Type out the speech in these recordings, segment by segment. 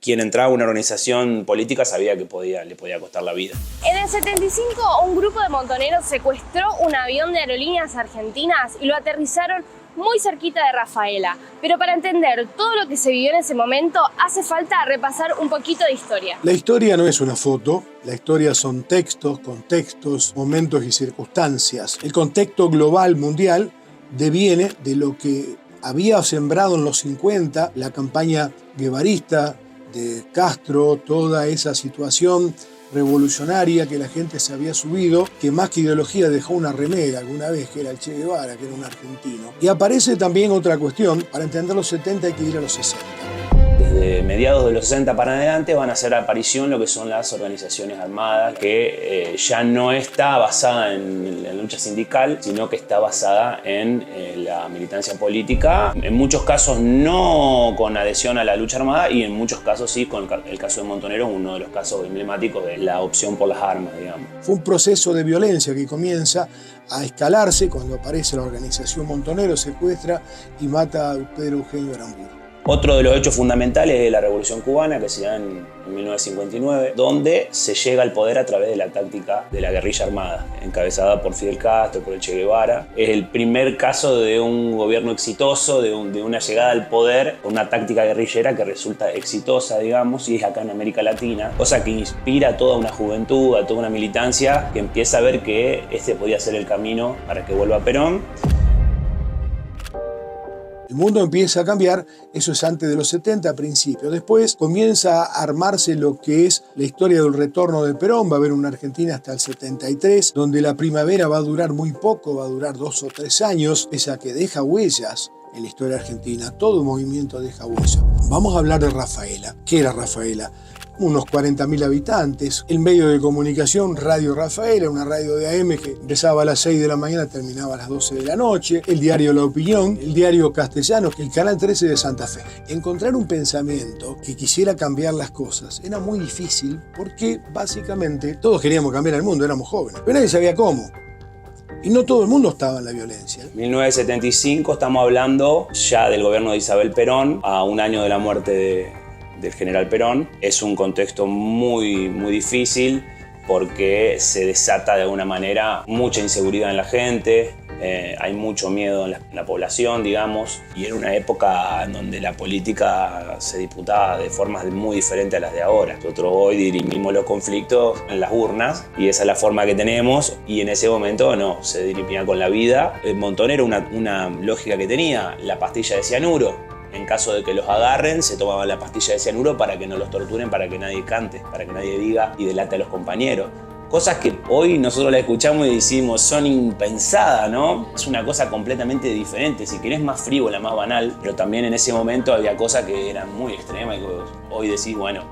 quien entraba a una organización política sabía que le podía costar la vida. En el 75, un grupo de montoneros secuestró un avión de Aerolíneas Argentinas y lo aterrizaron muy cerquita de Rafaela. Pero para entender todo lo que se vivió en ese momento, hace falta repasar un poquito de historia. La historia no es una foto, la historia son textos, contextos, momentos y circunstancias. El contexto global mundial deviene de lo que había sembrado en los 50 la campaña guevarista de Castro, toda esa situación revolucionaria que la gente se había subido, que más que ideología dejó una remera alguna vez, que era el Che Guevara, que era un argentino. Y aparece también otra cuestión, para entender los 70 hay que ir a los 60. Desde mediados de los 60 para adelante van a hacer aparición lo que son las organizaciones armadas, que ya no está basada en la lucha sindical, sino que está basada en la militancia política. En muchos casos no con adhesión a la lucha armada y en muchos casos sí, con el caso de Montoneros, uno de los casos emblemáticos de la opción por las armas, digamos. Fue un proceso de violencia que comienza a escalarse cuando aparece la organización Montoneros, secuestra y mata a Pedro Eugenio Aramburu. Otro de los hechos fundamentales es la Revolución Cubana, que se da en 1959, donde se llega al poder a través de la táctica de la guerrilla armada, encabezada por Fidel Castro, por el Che Guevara. Es el primer caso de un gobierno exitoso, de una llegada al poder con una táctica guerrillera que resulta exitosa, digamos, y es acá en América Latina, cosa que inspira a toda una juventud, a toda una militancia que empieza a ver que este podía ser el camino para que vuelva Perón. El mundo empieza a cambiar, eso es antes de los 70, a principios. Después comienza a armarse lo que es la historia del retorno de Perón. Va a haber una Argentina hasta el 73, donde la primavera va a durar muy poco, va a durar 2 o 3 años, esa que deja huellas en la historia argentina. Todo movimiento deja huellas. Vamos a hablar de Rafaela. ¿Qué era Rafaela? Unos 40.000 habitantes. El medio de comunicación, Radio Rafaela, una radio de AM que empezaba a las 6 de la mañana, terminaba a las 12 de la noche. El diario La Opinión, el diario Castellano, el canal 13 de Santa Fe. Encontrar un pensamiento que quisiera cambiar las cosas era muy difícil porque básicamente todos queríamos cambiar el mundo, éramos jóvenes, pero nadie sabía cómo. Y no todo el mundo estaba en la violencia. 1975 estamos hablando ya del gobierno de Isabel Perón, a un año de la muerte del general Perón. Es un contexto muy difícil porque se desata de alguna manera mucha inseguridad en la gente, hay mucho miedo en la población, digamos, y era una época en donde la política se disputaba de formas muy diferentes a las de ahora. Nosotros hoy dirimimos los conflictos en las urnas y esa es la forma que tenemos, y en ese momento no, se dirimía con la vida. El Montonero, una lógica que tenía, la pastilla de cianuro. En caso de que los agarren, se tomaban la pastilla de cianuro para que no los torturen, para que nadie cante, para que nadie diga y delate a los compañeros. Cosas que hoy nosotros las escuchamos y decimos son impensadas, ¿no? Es una cosa completamente diferente, si querés más frívola, más banal, pero también en ese momento había cosas que eran muy extremas y que hoy decís, bueno,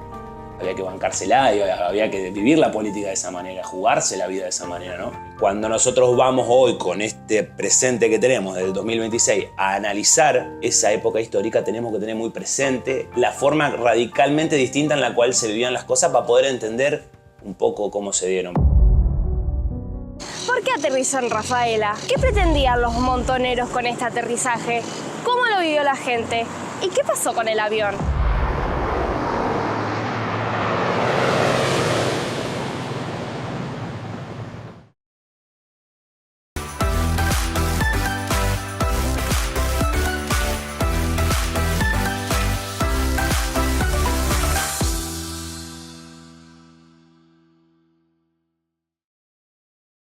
había que bancársela y había que vivir la política de esa manera, jugarse la vida de esa manera, ¿no? Cuando nosotros vamos hoy con este presente que tenemos del 2026 a analizar esa época histórica, tenemos que tener muy presente la forma radicalmente distinta en la cual se vivían las cosas para poder entender un poco cómo se dieron. ¿Por qué aterrizó en Rafaela? ¿Qué pretendían los montoneros con este aterrizaje? ¿Cómo lo vivió la gente? ¿Y qué pasó con el avión?